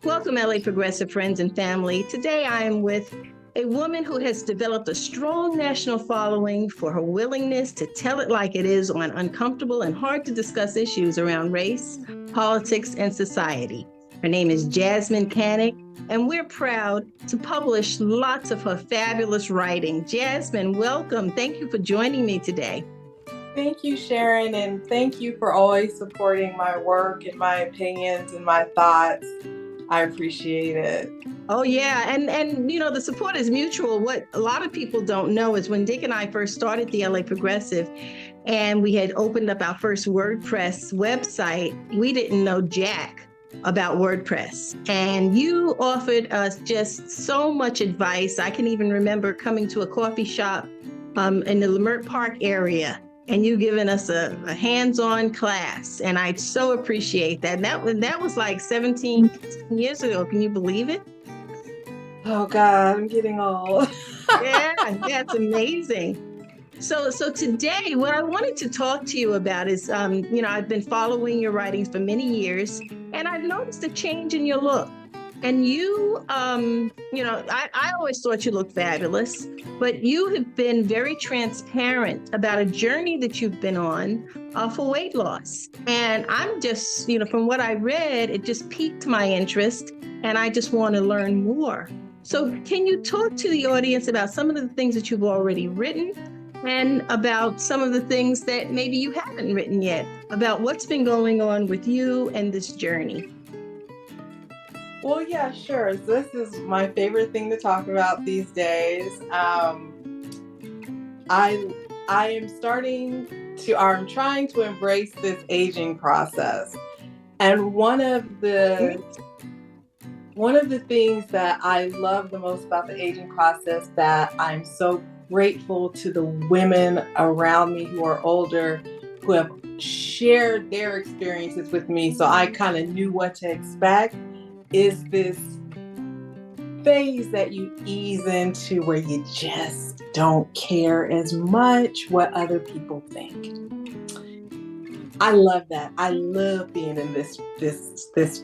Welcome, LA Progressive friends and family. Today I am with a woman who has developed a strong national following for her willingness to tell it like it is on uncomfortable and hard to discuss issues around race, politics, and society. Her name is Jasmyne Cannick, and we're proud to publish lots of her fabulous writing. Jasmyne, welcome. Thank you for joining me today. Thank you, Sharon, and thank you for always supporting my work and my opinions and my thoughts. I appreciate it. Oh yeah, and the support is mutual. What a lot of people don't know is when Dick and I first started the LA Progressive and we had opened up our first WordPress website, we didn't know jack about WordPress. And you offered us just so much advice. I can even remember coming to a coffee shop in the Leimert Park area and you giving us a hands-on class. And I so appreciate that. And that was like 17 years ago. Can you believe it? Oh God, I'm getting old. Yeah, that's amazing. So today, what I wanted to talk to you about is, I've been following your writings for many years, and I've noticed a change in your look. And you, I always thought you looked fabulous, but you have been very transparent about a journey that you've been on for weight loss. And I'm just, from what I read, it just piqued my interest, and I just want to learn more. So can you talk to the audience about some of the things that you've already written and about some of the things that maybe you haven't written yet, about what's been going on with you and this journey? Well, yeah, sure. This is my favorite thing to talk about these days. I am I'm trying to embrace this aging process. And one of the things that I love the most about the aging process, that I'm so grateful to the women around me who are older, who have shared their experiences with me, so I kind of knew what to expect, is this phase that you ease into where you just don't care as much what other people think. I love that. I love being in this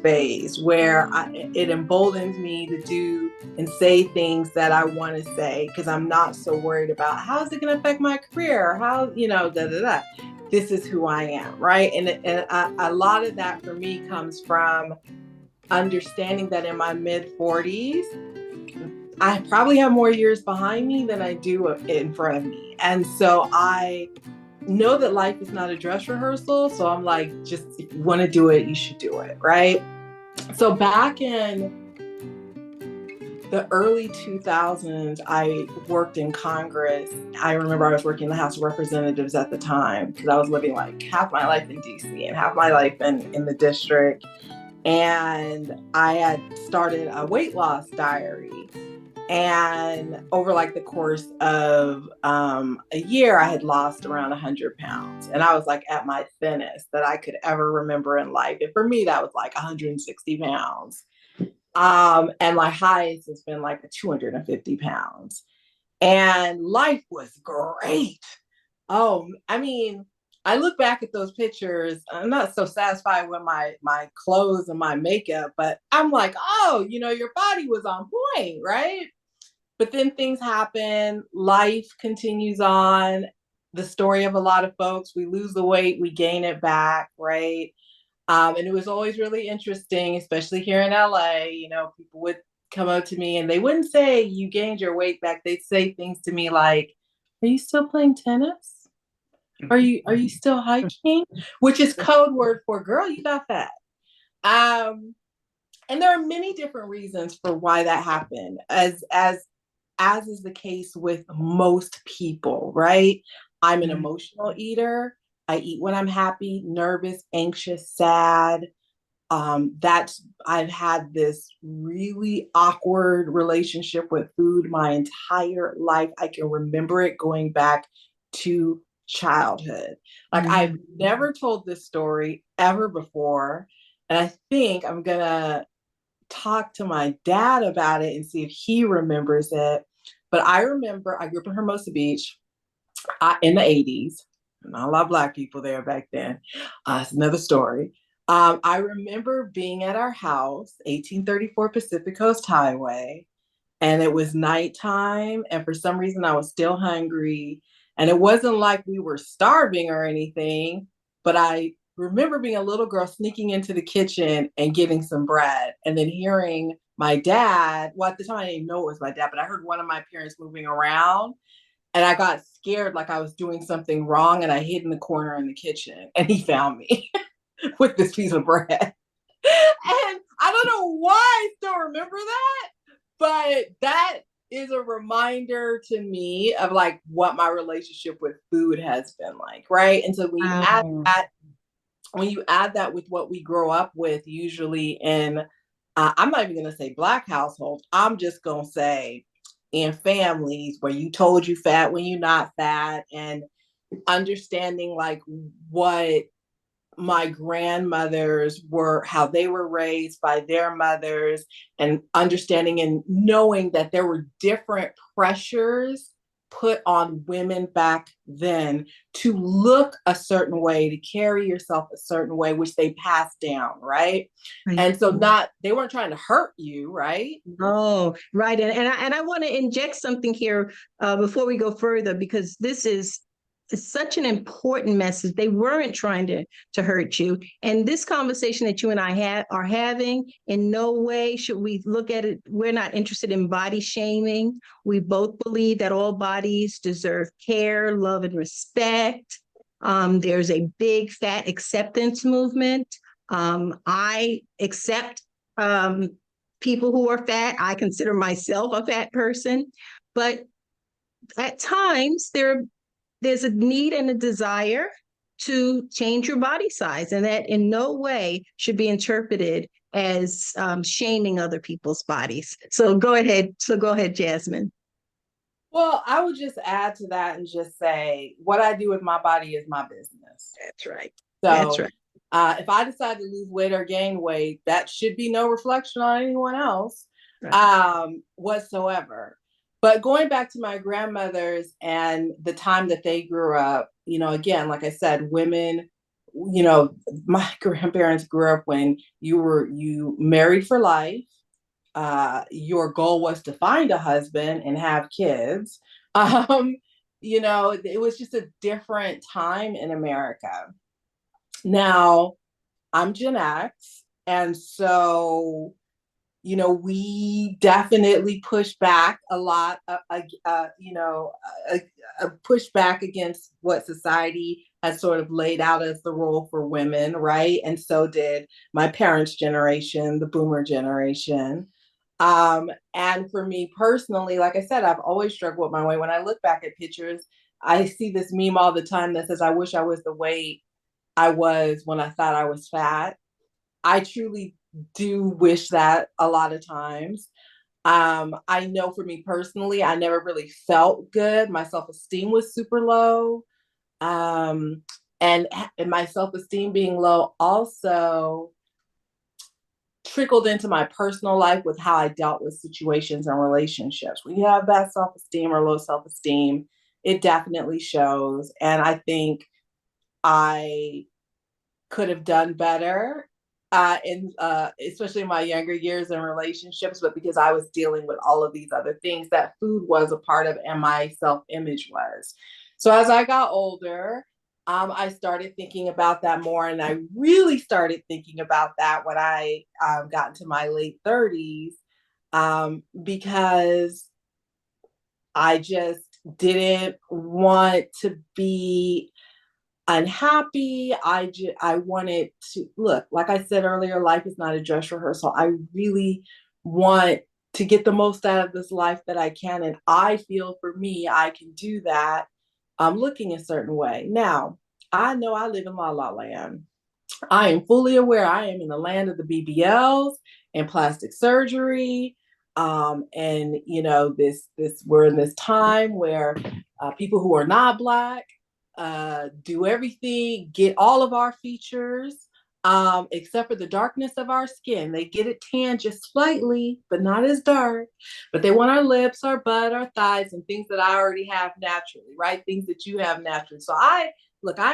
phase where it emboldens me to do and say things that I want to say, because I'm not so worried about how is it going to affect my career, how, This is who I am, right? And a lot of that for me comes from understanding that in my mid-40s, I probably have more years behind me than I do in front of me. And so I know that life is not a dress rehearsal. So I'm like, just if you want to do it, you should do it, right? So back in the early 2000s, I worked in Congress. I remember I was working in the House of Representatives at the time, because I was living like half my life in DC and half my life in the district. And I had started a weight loss diary. And over like the course of a year, I had lost around 100 pounds. And I was like at my thinnest that I could ever remember in life. And for me, that was like 160 pounds. And my highest has been like 250 pounds. And life was great. Oh, I mean, I look back at those pictures, I'm not so satisfied with my clothes and my makeup, but I'm like, oh, your body was on point, right? But then things happen, life continues on. The story of a lot of folks, we lose the weight, we gain it back, right? And it was always really interesting, especially here in LA, people would come up to me and they wouldn't say you gained your weight back. They'd say things to me like, are you still playing tennis? Are you still hiking? Which is code word for, girl, you got fat. And there are many different reasons for why that happened, as is the case with most people, right? I'm an emotional eater. I eat when I'm happy, nervous, anxious, sad. I've had this really awkward relationship with food my entire life. I can remember it going back to childhood. Like I've never told this story ever before. And I think I'm going to talk to my dad about it and see if he remembers it. But I remember I grew up in Hermosa Beach in the 80s. Not a lot of Black people there back then. It's another story. I remember being at our house, 1834 Pacific Coast Highway, and it was nighttime. And for some reason, I was still hungry. And it wasn't like we were starving or anything, but I remember being a little girl sneaking into the kitchen and getting some bread, and then hearing my dad. Well, at the time, I didn't even know it was my dad, but I heard one of my parents moving around. And I got scared like I was doing something wrong, and I hid in the corner in the kitchen, and he found me with this piece of bread. And I don't know why I still remember that, but that is a reminder to me of like what my relationship with food has been like, right? And so when you add that with what we grow up with, usually in, I'm not even going to say Black households, I'm just going to say in families where you told you fat when you're not fat, and understanding like what my grandmothers were, how they were raised by their mothers, and understanding and knowing that there were different pressures put on women back then to look a certain way, to carry yourself a certain way, which they passed down, right? Right. And so not, they weren't trying to hurt you, right? Oh, right. And I want to inject something here before we go further, because this is such an important message. They weren't trying to hurt you. And this conversation that you and I are having, in no way should we look at it. We're not interested in body shaming. We both believe that all bodies deserve care, love, and respect. There's a big fat acceptance movement. I accept people who are fat. I consider myself a fat person, but at times there's a need and a desire to change your body size, and that in no way should be interpreted as shaming other people's bodies. So go ahead. Jasmine. Well, I would just add to that and just say what I do with my body is my business. That's right. That's So right. if I decide to lose weight or gain weight, that should be no reflection on anyone else Right. whatsoever. But going back to my grandmothers and the time that they grew up, again, like I said, women, my grandparents grew up when you married for life. Your goal was to find a husband and have kids. It was just a different time in America. Now, I'm Gen X, and so we definitely push back a lot, push back against what society has sort of laid out as the role for women, right? And so did my parents' generation, the boomer generation. And for me personally, like I said, I've always struggled with my weight. When I look back at pictures, I see this meme all the time that says, I wish I was the weight I was when I thought I was fat. I truly do wish that a lot of times. I know for me personally, I never really felt good. My self-esteem was super low. Um, and my self-esteem being low also trickled into my personal life with how I dealt with situations and relationships. When you have bad self-esteem or low self-esteem, it definitely shows. And I think I could have done better especially in my younger years in relationships, but because I was dealing with all of these other things that food was a part of and my self-image was. So as I got older, I started thinking about that more, and I really started thinking about that when I got into my late 30s, because I just didn't want to be unhappy. I wanted to look, like I said earlier, life is not a dress rehearsal. I really want to get the most out of this life that I can. And I feel for me, I can do that. I'm looking a certain way. Now, I know I live in La La Land. I am fully aware I am in the land of the BBLs and plastic surgery. And this we're in this time where people who are not Black do everything, get all of our features, except for the darkness of our skin. They get it tan just slightly, but not as dark. But they want our lips, our butt, our thighs, and things that I already have naturally, right? Things that you have naturally. So I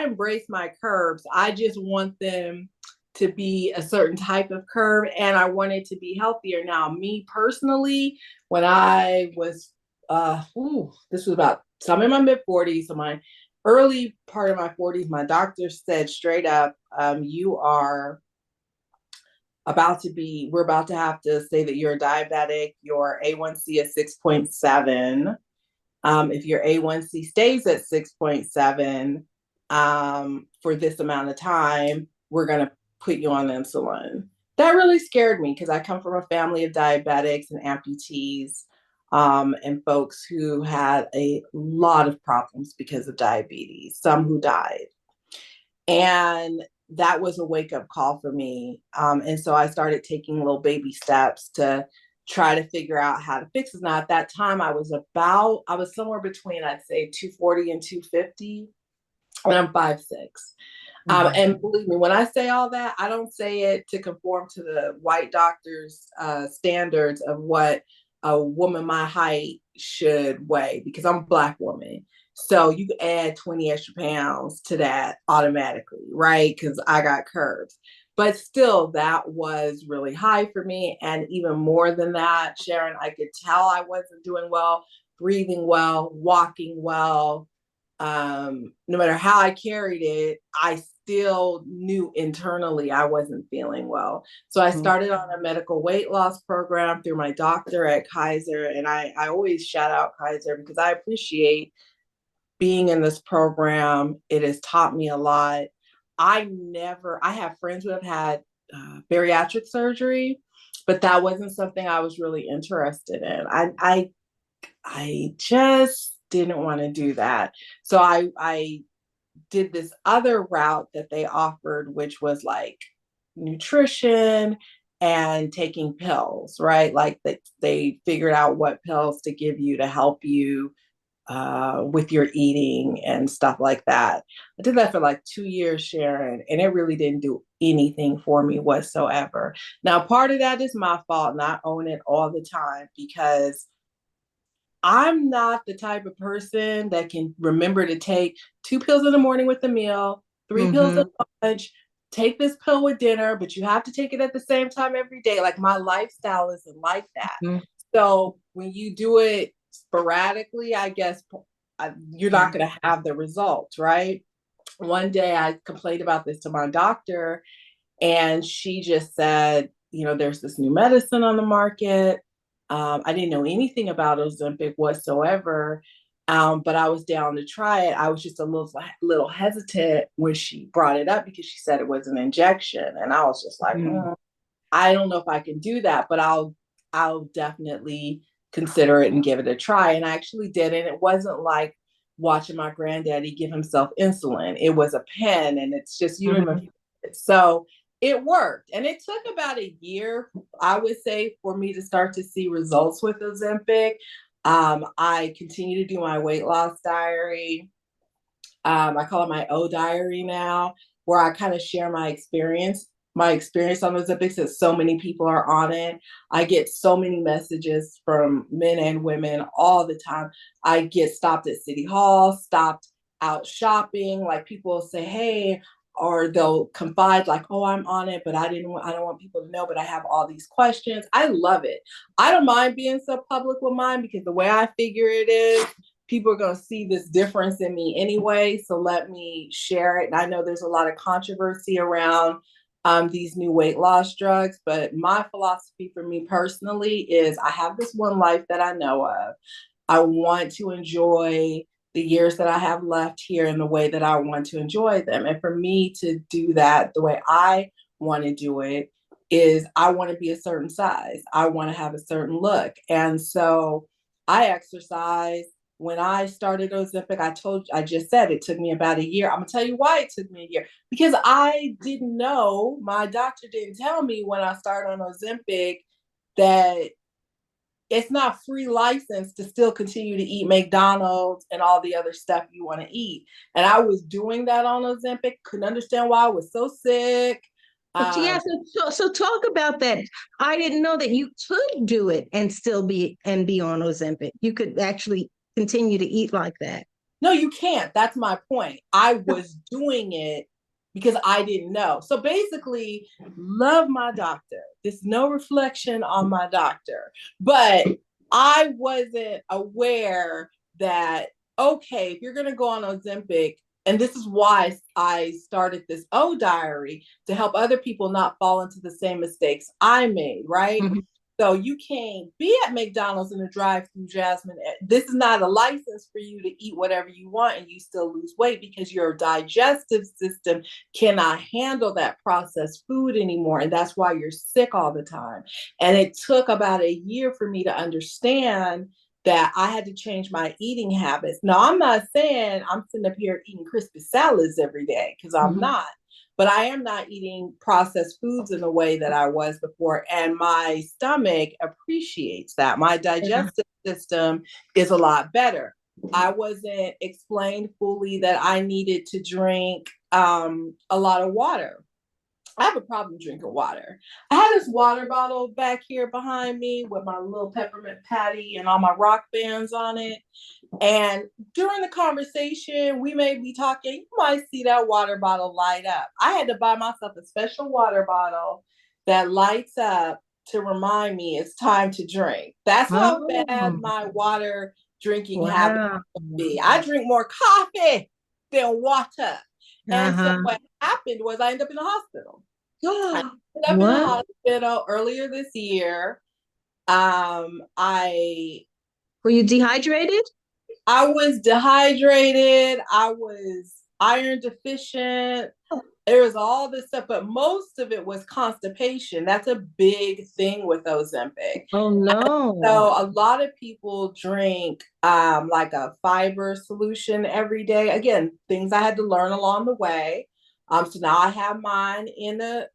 embrace my curves. I just want them to be a certain type of curve, and I wanted to be healthier. Now, me personally, when I was, this was about, so I'm in my mid 40s, so my early part of my 40s, my doctor said straight up, you are we're about to have to say that you're a diabetic. Your A1C is 6.7. If your A1C stays at 6.7 for this amount of time, we're going to put you on insulin. That really scared me because I come from a family of diabetics and amputees, and folks who had a lot of problems because of diabetes, some who died. And that was a wake up call for me. And so I started taking little baby steps to try to figure out how to fix it. Now, at that time, I was somewhere between, I'd say, 240 and 250, and I'm 5'6". And believe me, when I say all that, I don't say it to conform to the white doctor's standards of what a woman my height should weigh, because I'm a Black woman. So you can add 20 extra pounds to that automatically, right? Because I got curves. But still, that was really high for me. And even more than that, Sharon, I could tell I wasn't doing well, breathing well, walking well. No matter how I carried it, I still knew internally I wasn't feeling well. So I started on a medical weight loss program through my doctor at Kaiser. And I always shout out Kaiser because I appreciate being in this program. It has taught me a lot. I have friends who have had bariatric surgery, but that wasn't something I was really interested in. I just didn't want to do that. So I did this other route that they offered, which was like nutrition and taking pills, right? Like they figured out what pills to give you to help you with your eating and stuff like that. I did that for like 2 years, Sharon, and it really didn't do anything for me whatsoever. Now, part of that is my fault, and I own it all the time, because I'm not the type of person that can remember to take 2 pills in the morning with the meal, 3 pills at lunch, take this pill with dinner, but you have to take it at the same time every day. Like, my lifestyle isn't like that. So when you do it sporadically, I guess you're not going to have the results, right? One day I complained about this to my doctor, and she just said, there's this new medicine on the market. I didn't know anything about Ozempic whatsoever, but I was down to try it. I was just a little hesitant when she brought it up because she said it was an injection, and I was just like, I don't know if I can do that, but I'll definitely consider it and give it a try. And I actually did, and it wasn't like watching my granddaddy give himself insulin. It was a pen, and it's just you don't even feel it. So it worked. And it took about a year, I would say, for me to start to see results with Ozempic. I continue to do my weight loss diary. I call it my O diary now, where I kind of share my experience on Ozempic, since so many people are on it. I get so many messages from men and women all the time. I get stopped at City Hall, stopped out shopping. Like, people will say, hey, or they'll confide like, oh, I'm on it, but I don't want people to know, but I have all these questions. I love it. I don't mind being so public with mine, because the way I figure it is, people are going to see this difference in me anyway. So let me share it. And I know there's a lot of controversy around these new weight loss drugs, but my philosophy for me personally is, I have this one life that I know of. I want to enjoy the years that I have left here in the way that I want to enjoy them. And for me to do that the way I want to do it is, I want to be a certain size. I want to have a certain look. And so I exercise. When I started Ozempic, I just said it took me about a year. I'm gonna tell you why it took me a year, because I didn't know, my doctor didn't tell me when I started on Ozempic that it's not free license to still continue to eat McDonald's and all the other stuff you want to eat. And I was doing that on Ozempic, couldn't understand why I was so sick. Yeah, so talk about that. I didn't know that you could do it and still be on Ozempic. You could actually continue to eat like that. No, you can't. That's my point. I was doing it because I didn't know. So basically, love my doctor. There's no reflection on my doctor, but I wasn't aware that, okay, if you're going to go on Ozempic, and this is why I started this O diary, to help other people not fall into the same mistakes I made, right? Mm-hmm. So you can't be at McDonald's in the drive-thru, Jasmine. This is not a license for you to eat whatever you want and you still lose weight, because your digestive system cannot handle that processed food anymore. And that's why you're sick all the time. And it took about a year for me to understand that I had to change my eating habits. Now, I'm not saying I'm sitting up here eating crispy salads every day, because I'm not. But I am not eating processed foods in the way that I was before. And my stomach appreciates that. My digestive system is a lot better. I wasn't explained fully that I needed to drink a lot of water. I have a problem drinking water. I had this water bottle back here behind me with my little peppermint patty and all my rock bands on it. And during the conversation, we may be talking, you might see that water bottle light up. I had to buy myself a special water bottle that lights up to remind me it's time to drink. That's how bad my water drinking habit would be. I drink more coffee than water. And so what happened was I ended up in the hospital. I ended up in the hospital earlier this year. Were you dehydrated? I was dehydrated. I was iron deficient. There was all this stuff, but most of it was constipation. That's a big thing with Ozempic. Oh no! So a lot of people drink like a fiber solution every day. Again, things I had to learn along the way. So now I have mine in the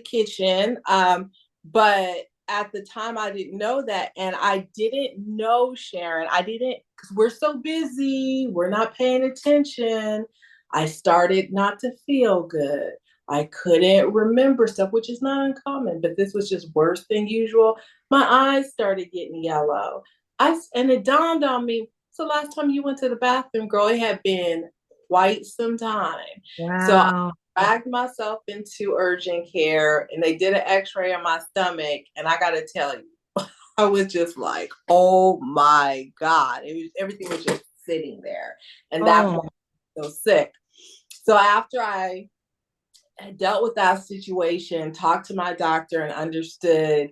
kitchen. But at the time I didn't know that, and I didn't know, Sharon. I didn't, because we're so busy. We're not paying attention. I started not to feel good. I couldn't remember stuff, which is not uncommon, but this was just worse than usual. My eyes started getting yellow. And it dawned on me, so last time you went to the bathroom, girl, it had been quite some time. Wow. So I dragged myself into urgent care, and they did an x-ray on my stomach, and I got to tell you, I was just like, oh my God. Everything was just sitting there. And that's why I was so sick. So after I had dealt with that situation, talked to my doctor, and understood,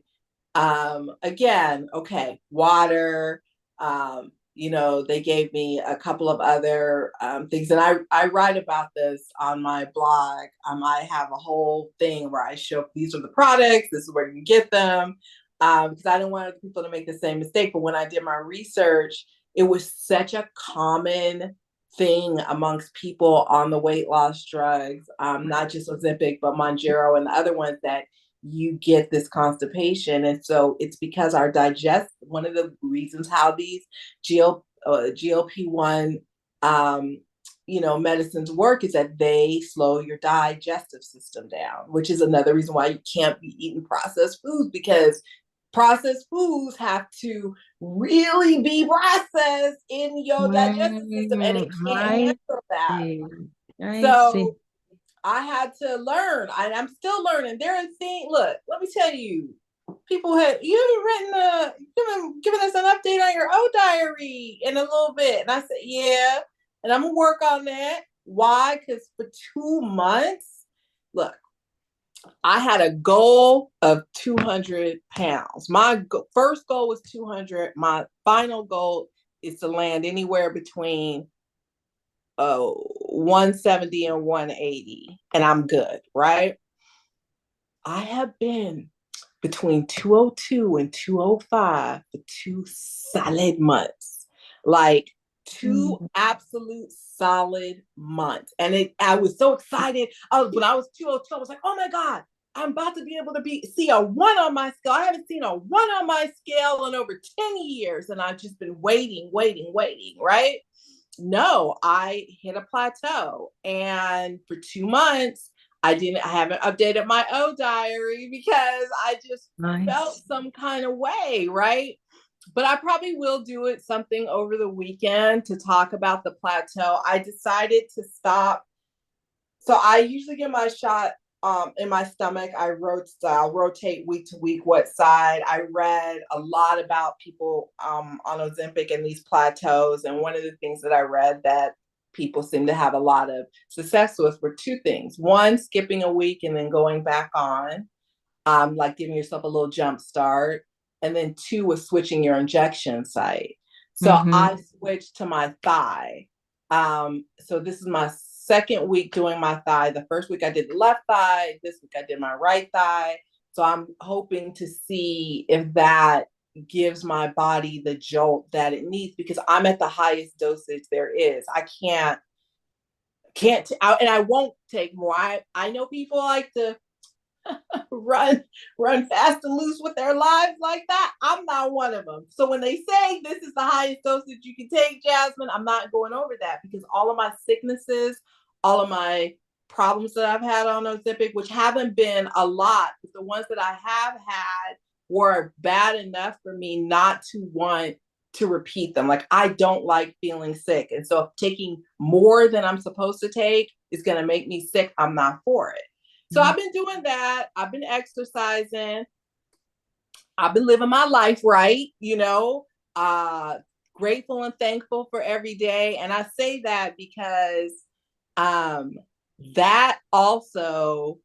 again, okay, water, they gave me a couple of other things. And I write about this on my blog. I have a whole thing where I show these are the products, this is where you get them, because I didn't want other people to make the same mistake. But when I did my research, it was such a common thing amongst people on the weight loss drugs, not just Ozempic, but Mounjaro and the other ones, that you get this constipation. And so it's because one of the reasons how these GLP-1 medicines work is that they slow your digestive system down, which is another reason why you can't be eating processed foods, because processed foods have to really be processed in your digestive system, and it can't handle that. So I had to learn, and I'm still learning. There are things, look, let me tell you, people have given us an update on your O diary in a little bit. And I said, yeah, and I'm gonna work on that. Why? Because for 2 months, look, I had a goal of 200 pounds. My first goal was 200. My final goal is to land anywhere between 170 and 180, and I'm good, right? I have been between 202 and 205 for 2 solid months, like 2 absolute solid months. And I was so excited. When I was 202, I was like, oh my God, I'm about to be able to see a 1 on my scale. I haven't seen a 1 on my scale in over 10 years. And I've just been waiting, right? No, I hit a plateau. And for 2 months, I haven't updated my O diary because I just felt some kind of way, right? But I probably will do it something over the weekend to talk about the plateau. I decided to stop So I usually get my shot in my stomach. I'll rotate week to week what side. I read a lot about people on Ozempic and these plateaus. And one of the things that I read that people seem to have a lot of success with were two things. One, skipping a week and then going back on, like giving yourself a little jump start. And then two was switching your injection site. So I switched to my thigh. So this is my second week doing my thigh. The first week I did the left thigh. This week I did my right thigh. So I'm hoping to see if that gives my body the jolt that it needs, because I'm at the highest dosage there is. I can't, and I won't take more. I know people like to run fast and loose with their lives like that. I'm not one of them. So when they say this is the highest dosage you can take, Jasmine, I'm not going over that, because all of my sicknesses, all of my problems that I've had on Ozempic, which haven't been a lot, but the ones that I have had were bad enough for me not to want to repeat them. Like, I don't like feeling sick. And so if taking more than I'm supposed to take is going to make me sick, I'm not for it. So I've been doing that. I've been exercising. I've been living my life right, grateful and thankful for every day. And I say that because that also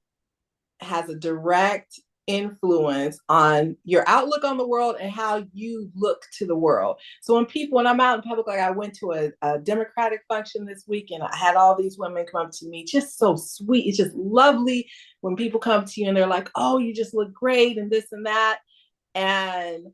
has a direct influence on your outlook on the world and how you look to the world. So when I'm out in public, like I went to a Democratic function this week, and I had all these women come to me, just so sweet. It's just lovely when people come to you and they're like, oh, you just look great and this and that. And,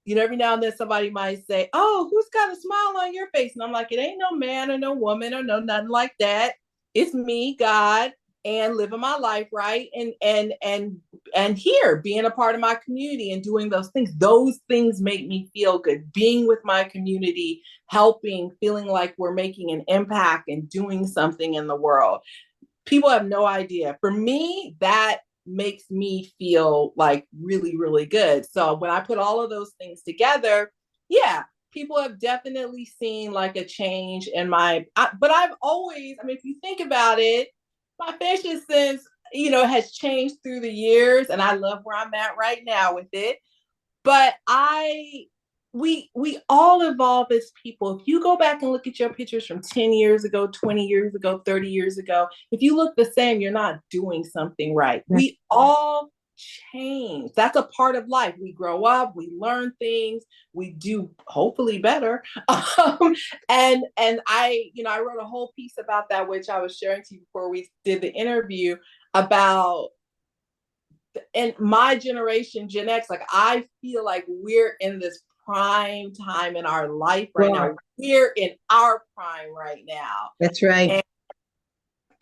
every now and then somebody might say, oh, who's got a smile on your face? And I'm like, it ain't no man or no woman or no nothing like that. It's me, God, and living my life right, and here being a part of my community and doing those things make me feel good. Being with my community, helping, feeling like we're making an impact and doing something in the world. People have no idea. For me, that makes me feel like really, really good. So when I put all of those things together, yeah, people have definitely seen like a change in but I've always, if you think about it, my fashion sense, has changed through the years, and I love where I'm at right now with it. But we all evolve as people. If you go back and look at your pictures from 10 years ago, 20 years ago, 30 years ago, if you look the same, you're not doing something right. We all change. That's a part of life. We grow up, we learn things, we do hopefully better. And I wrote a whole piece about that, which I was sharing to you before we did the interview, about in my generation, Gen X. Like, I feel like we're in this prime time in our life right now. We're in our prime right now. That's right.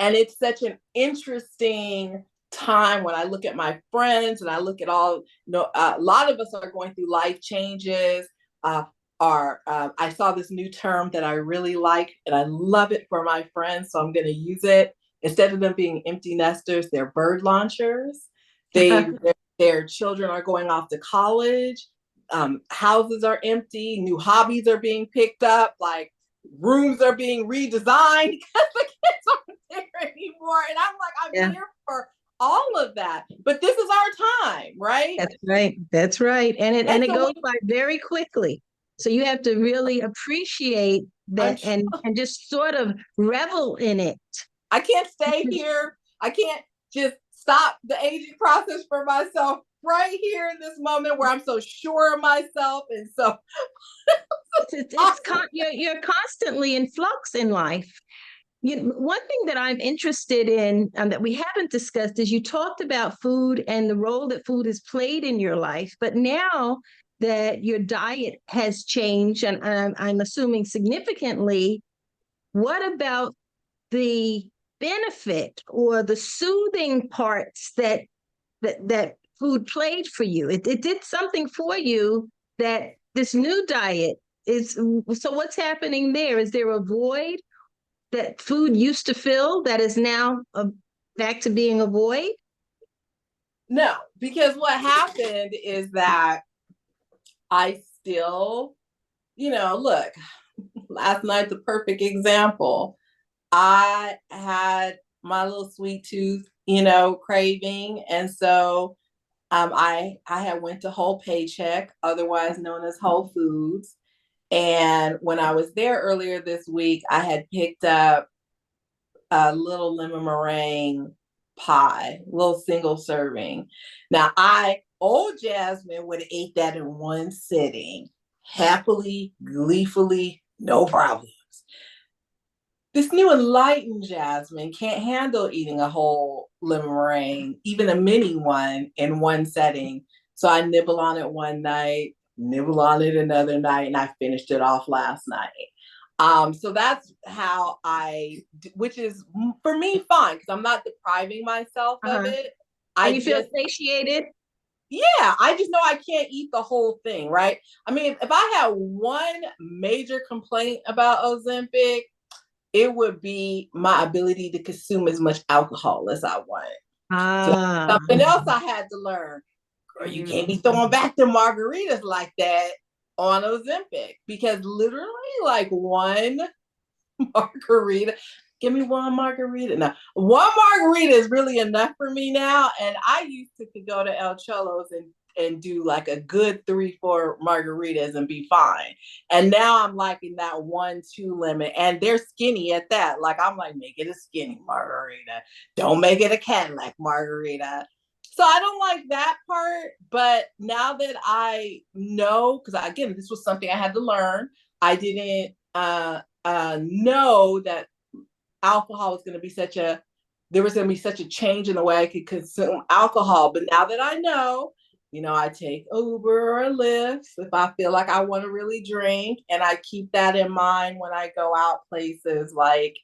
And it's such an interesting time when I look at my friends and I look at all, a lot of us are going through life changes. I saw this new term that I really like, and I love it for my friends, so I'm going to use it. Instead of them being empty nesters, they're bird launchers. Their children are going off to college. Houses are empty. New hobbies are being picked up. Like, rooms are being redesigned because the kids aren't there anymore. And I'm like, I'm here for all of that. But this is our time, right? That's right. That's right. And it goes by very quickly. So you have to really appreciate that and just sort of revel in it. I can't stay here. I can't just stop the aging process for myself right here in this moment where I'm so sure of myself. And so you're constantly in flux in life. One thing that I'm interested in that we haven't discussed is you talked about food and the role that food has played in your life. But now that your diet has changed, and I'm assuming significantly, what about the benefit or the soothing parts that food played for you? It did something for you that this new diet is. So what's happening there? Is there a void that food used to fill that is now back to being a void? No, because what happened is that I still, look, last night's a perfect example. I had my little sweet tooth, craving. And so I had went to Whole Paycheck, otherwise known as Whole Foods. And when I was there earlier this week, I had picked up a little lemon meringue pie, little single serving. Now, old Jasmine would have ate that in one sitting, happily, gleefully, no problems. This new enlightened Jasmine can't handle eating a whole lemon meringue, even a mini one, in one setting. So I nibble on it one night, nibble on it another night, and I finished it off last night. So that's how which is for me fine because I'm not depriving myself of it. And you feel satiated? Yeah, I just know I can't eat the whole thing, right? I mean, if I had one major complaint about Ozempic, it would be my ability to consume as much alcohol as I want. So something else I had to learn. Girl, you can't be throwing back the margaritas like that on Ozempic because literally like one margarita. Give me one margarita. Now, one margarita is really enough for me now. And I used to go to El Cholo's and do like a good 3-4 margaritas and be fine. And now I'm liking that 1-2 limit. And they're skinny at that. Like I'm like, make it a skinny margarita. Don't make it a Cannick margarita. So I don't like that part. But now that I know, because again, this was something I had to learn. I didn't know that alcohol was going to be there was going to be such a change in the way I could consume alcohol. But now that I know, I take Uber or Lyft if I feel like I want to really drink. And I keep that in mind when I go out places like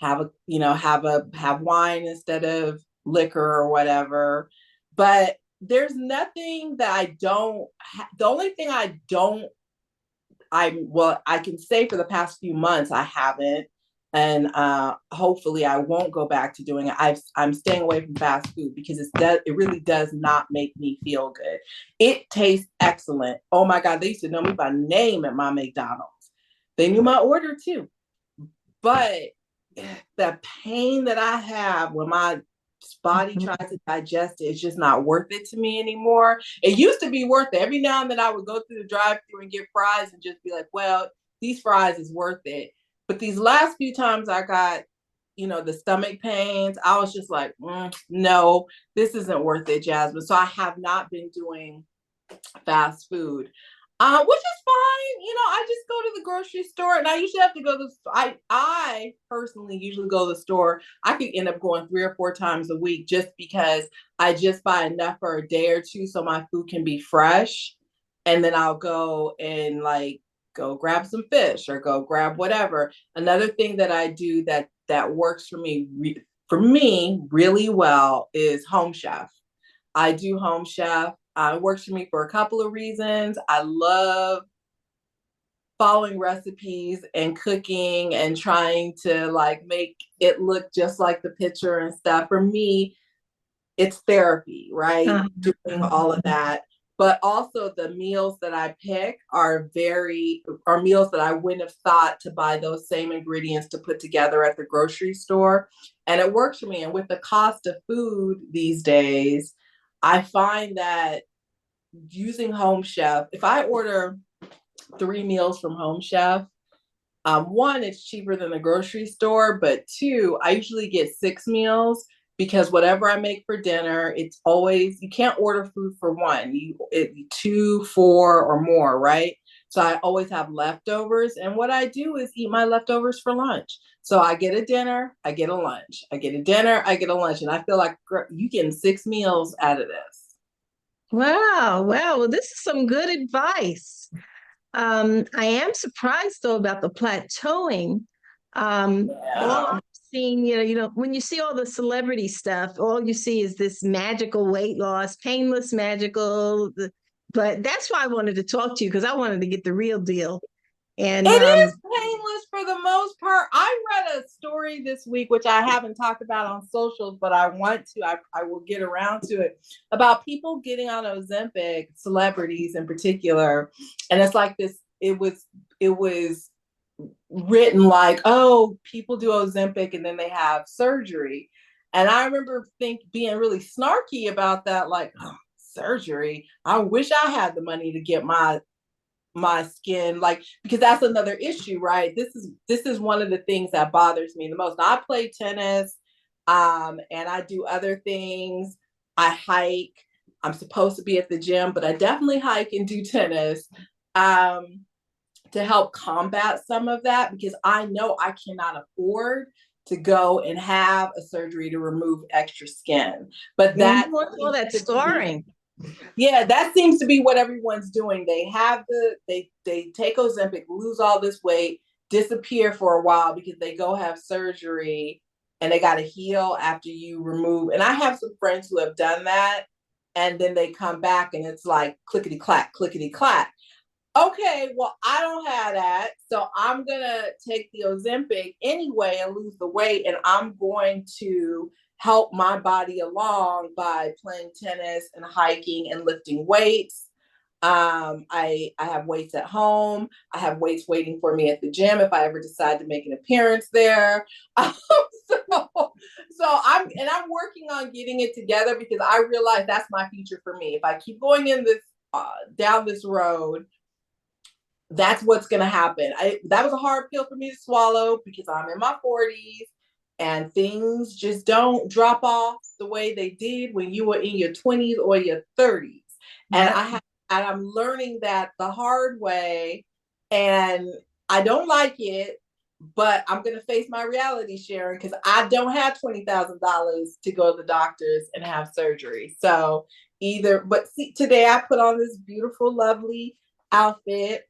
have wine instead of liquor or whatever. But there's nothing that the only thing I can say for the past few months, I haven't. And hopefully I won't go back to doing it. I'm staying away from fast food because it really does not make me feel good. It tastes excellent. Oh my God, they used to know me by name at my McDonald's. They knew my order too. But the pain that I have when my body tries to digest it, it's just not worth it to me anymore. It used to be worth it. Every now and then I would go through the drive-thru and get fries and just be like, well, these fries is worth it. But these last few times I got, the stomach pains, I was just like, no, this isn't worth it, Jasmine. So I have not been doing fast food, which is fine. I just go to the grocery store, and I usually have to go to. I personally usually go to the store. I could end up going 3 or 4 times a week just because I just buy enough for a day or two, so my food can be fresh, and then I'll go and go grab some fish or go grab whatever. Another thing that I do that works for me really well is Home Chef. I do Home Chef. It works for me for a couple of reasons. I love following recipes and cooking and trying to make it look just like the picture and stuff. For me, it's therapy, right? Doing all of that. But also the meals that I pick are meals that I wouldn't have thought to buy those same ingredients to put together at the grocery store. And it works for me. And with the cost of food these days, I find that using Home Chef, if I order 3 meals from Home Chef, one, it's cheaper than the grocery store, but 2, I usually get 6 meals because whatever I make for dinner, it's always, you can't order food for one, 2, 4 or more, right? So I always have leftovers. And what I do is eat my leftovers for lunch. So I get a dinner, I get a lunch. I get a dinner, I get a lunch. And I feel like you getting 6 meals out of this. Wow. Well, this is some good advice. I am surprised though about the plateauing. All I'm seeing, when you see all the celebrity stuff, all you see is this magical weight loss, painless, magical. But that's why I wanted to talk to you because I wanted to get the real deal. And it is painless for the most part. I read a story this week, which I haven't talked about on socials, but I want to. I will get around to it, about people getting on Ozempic, celebrities in particular. And it's like this. It was written like, oh, people do Ozempic and then they have surgery. And I remember being really snarky about that, like, oh, surgery. I wish I had the money to get my skin, like, because that's another issue, right? This is one of the things that bothers me the most. Now, I play tennis, and I do other things. I hike. I'm supposed to be at the gym, but I definitely hike and do tennis. Um, to help combat some of that, because I know I cannot afford to go and have a surgery to remove extra skin. But that What's all that scarring? yeah, that seems to be what everyone's doing. They take Ozempic, lose all this weight, disappear for a while because they go have surgery and they got to heal after you remove. And I have some friends who have done that, and then they come back and it's like clickety clack, clickety clack. Okay, well, I don't have that. So I'm going to take the Ozempic anyway and lose the weight. And I'm going to help my body along by playing tennis and hiking and lifting weights. I have weights at home. I have weights waiting for me at the gym if I ever decide to make an appearance there. I'm working on getting it together because I realize that's my future for me. If I keep going in this down this road, that's what's going to happen. That was a hard pill for me to swallow because I'm in my 40s and things just don't drop off the way they did when you were in your 20s or your 30s. And I'm learning that the hard way, and I don't like it, but I'm going to face my reality, Sharon, because I don't have $20,000 to go to the doctors and have surgery. So but see, today I put on this beautiful, lovely outfit.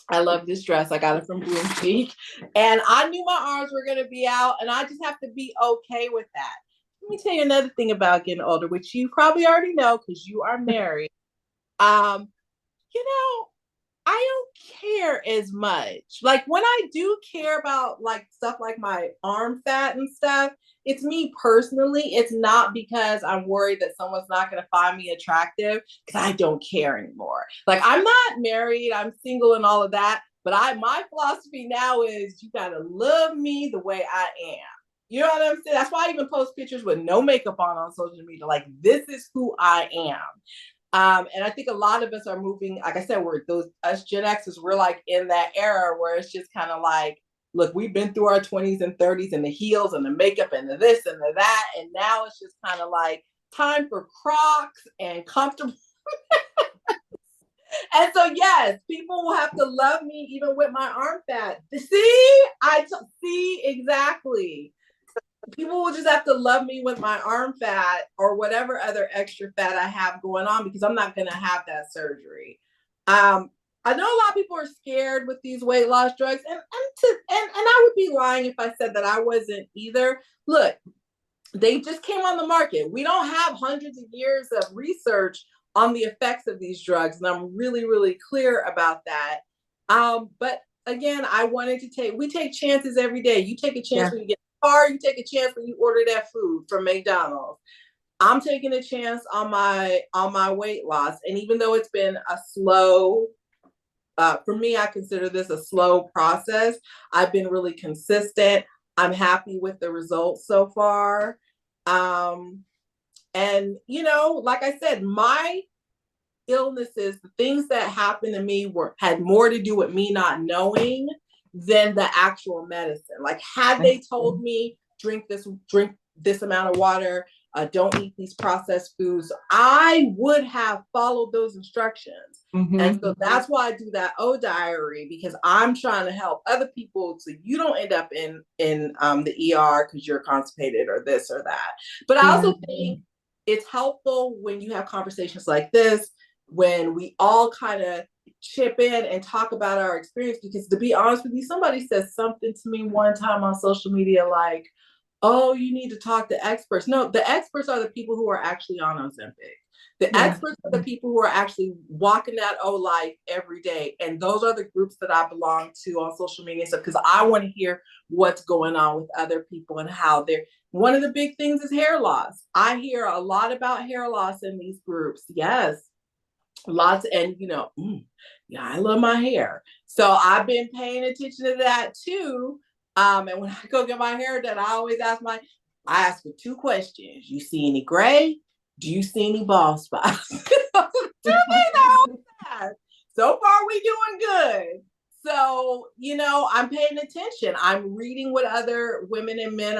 I love this dress. I got it from Bloomspeak. And I knew my arms were going to be out, and I just have to be okay with that. Let me tell you another thing about getting older, which you probably already know because you are married. Um, you know, I don't care as much. Like when I do care about like stuff like my arm fat and stuff, it's me personally. It's not because I'm worried that someone's not going to find me attractive, because I don't care anymore. Like I'm not married, I'm single and all of that. But my philosophy now is you got to love me the way I am. You know what I'm saying? That's why I even post pictures with no makeup on social media. Like, this is who I am. And I think a lot of us are moving, like I said, us Gen Xers, we're like in that era where it's just kind of like, look, we've been through our 20s and 30s and the heels and the makeup and the this and the that. And now it's just kind of like time for Crocs and comfortable. And so, yes, people will have to love me even with my arm fat. See, exactly. People will just have to love me with my arm fat or whatever other extra fat I have going on, because I'm not going to have that surgery. I know a lot of people are scared with these weight loss drugs, and I would be lying if I said that I wasn't either. Look, they just came on the market. We don't have hundreds of years of research on the effects of these drugs, and I'm really, really clear about that. But again, we take chances every day. You take a chance when you get in the car, you take a chance when you order that food from McDonald's. I'm taking a chance on my weight loss. And even though it's been a slow, for me, I consider this a slow process. I've been really consistent. I'm happy with the results so far. And, like I said, my illnesses, the things that happened to me had more to do with me not knowing than the actual medicine. Like, had they told me, drink this amount of water, don't eat these processed foods, I would have followed those instructions. Mm-hmm. And so that's why I do that diary, because I'm trying to help other people so you don't end up in the ER because you're constipated or this or that. But I also think it's helpful when you have conversations like this, when we all kind of chip in and talk about our experience. Because to be honest with you, somebody said something to me one time on social media like, oh, you need to talk to experts. No, the experts are the people who are actually on Ozempic. The experts are the people who are actually walking that life every day. And those are the groups that I belong to on social media. So, because I want to hear what's going on with other people and how they're. One of the big things is hair loss. I hear a lot about hair loss in these groups. Yes. lots, and yeah, I love my hair. So I've been paying attention to that too. And when I go get my hair done, I ask for two questions. You see any gray? Do you see any bald spots? So far, we doing good. So, I'm paying attention. I'm reading what other women and men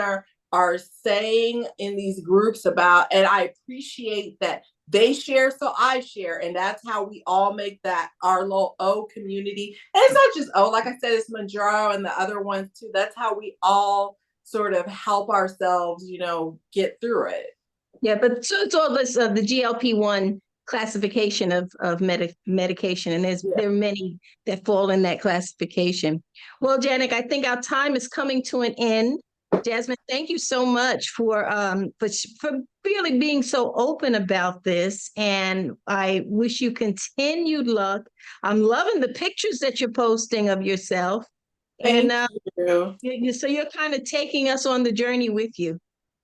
are saying in these groups about, and I appreciate that they share, so I share, and that's how we all make that our little O community. And it's not just O, like I said, it's Manjaro and the other ones too. That's how we all sort of help ourselves, get through it. Yeah, but so it's all this the GLP-1 classification of medication, and there are many that fall in that classification. Well, Janet, I think our time is coming to an end. Jasmine, thank you so much for really being so open about this, and I wish you continued luck. I'm loving the pictures that you're posting of yourself, Thank you. So you're kind of taking us on the journey with you.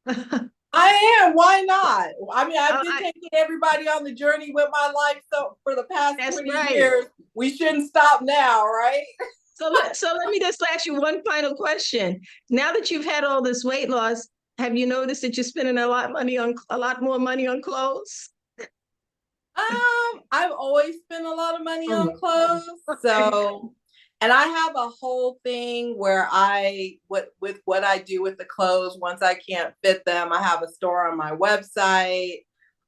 I am. Why not? I mean, I've been taking everybody on the journey with my life for the past 20 years. We shouldn't stop now, right? So let me just ask you one final question. Now that you've had all this weight loss, have you noticed that you're spending a lot more money on clothes? I've always spent a lot of money on clothes. So, and I have a whole thing where with what I do with the clothes, once I can't fit them, I have a store on my website.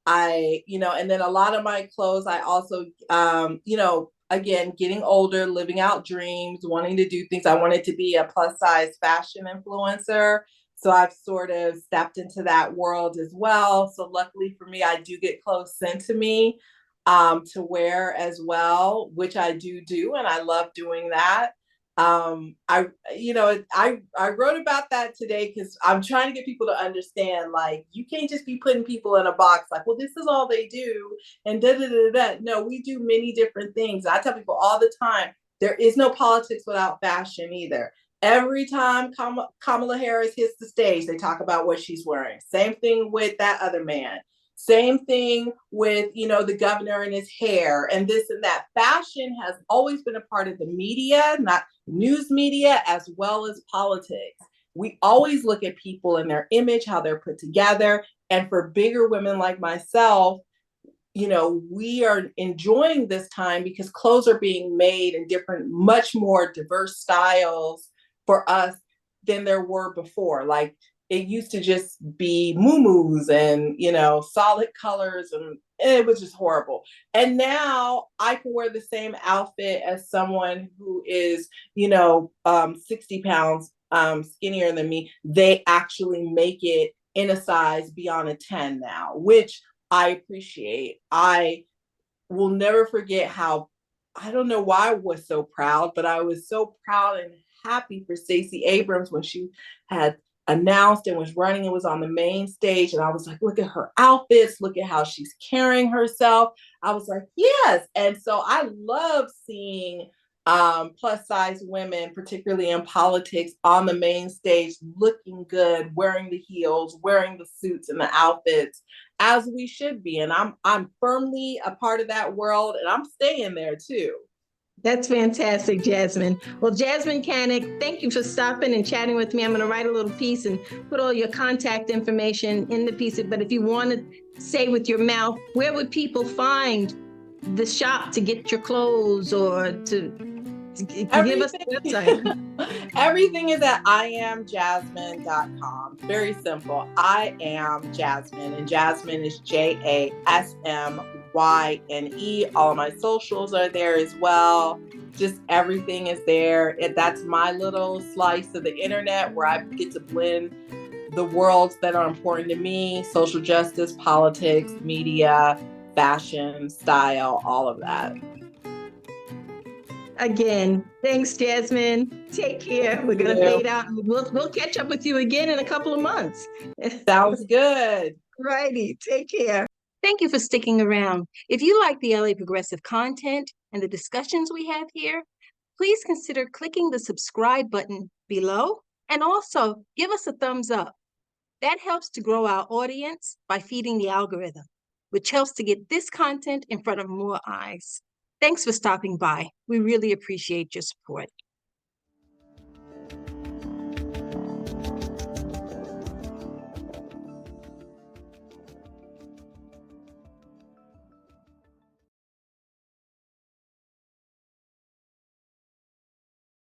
And then a lot of my clothes, I also, again, getting older, living out dreams, wanting to do things. I wanted to be a plus size fashion influencer. So I've sort of stepped into that world as well. So luckily for me, I do get clothes sent to me to wear as well, which I do, and I love doing that. I wrote about that today because I'm trying to get people to understand, like, you can't just be putting people in a box like, well, this is all they do, and da da da da. No, we do many different things. I tell people all the time, there is no politics without fashion either. Every time Kamala Harris hits the stage, they talk about what she's wearing. Same thing with that other man. Same thing with, the governor and his hair and this and that. Fashion has always been a part of the media, not news media, as well as politics. We always look at people and their image, how they're put together. And for bigger women like myself, we are enjoying this time because clothes are being made in different, much more diverse styles for us than there were before. Like, it used to just be muumuus and, solid colors, and it was just horrible. And now I can wear the same outfit as someone who is, 60 pounds skinnier than me. They actually make it in a size beyond a 10 now, which I appreciate. I will never forget how, I don't know why I was so proud, but I was so proud and happy for Stacey Abrams when she had announced and was running and was on the main stage. And I was like, look at her outfits, look at how she's carrying herself. I was like, yes. And so I love seeing plus size women, particularly in politics, on the main stage, looking good, wearing the heels, wearing the suits and the outfits, as we should be. And I'm firmly a part of that world, and I'm staying there too. That's fantastic, Jasmine. Well, Jasmyne Cannick, thank you for stopping and chatting with me. I'm going to write a little piece and put all your contact information in the piece. But if you want to say with your mouth, where would people find the shop to get your clothes or to give us the website? Everything is at iamjasmyne.com. Very simple. I am Jasmine, and Jasmine is JASMYNE. All of my socials are there as well. Just everything is there. That's my little slice of the internet where I get to blend the worlds that are important to me: social justice, politics, media, fashion, style, all of that. Again, thanks, Jasmine. Take care. We're going to fade out. We'll catch up with you again in a couple of months. Sounds good. Righty. Take care. Thank you for sticking around. If you like the LA Progressive content and the discussions we have here, please consider clicking the subscribe button below, and also give us a thumbs up. That helps to grow our audience by feeding the algorithm. which helps to get this content in front of more eyes. Thanks for stopping by. We really appreciate your support.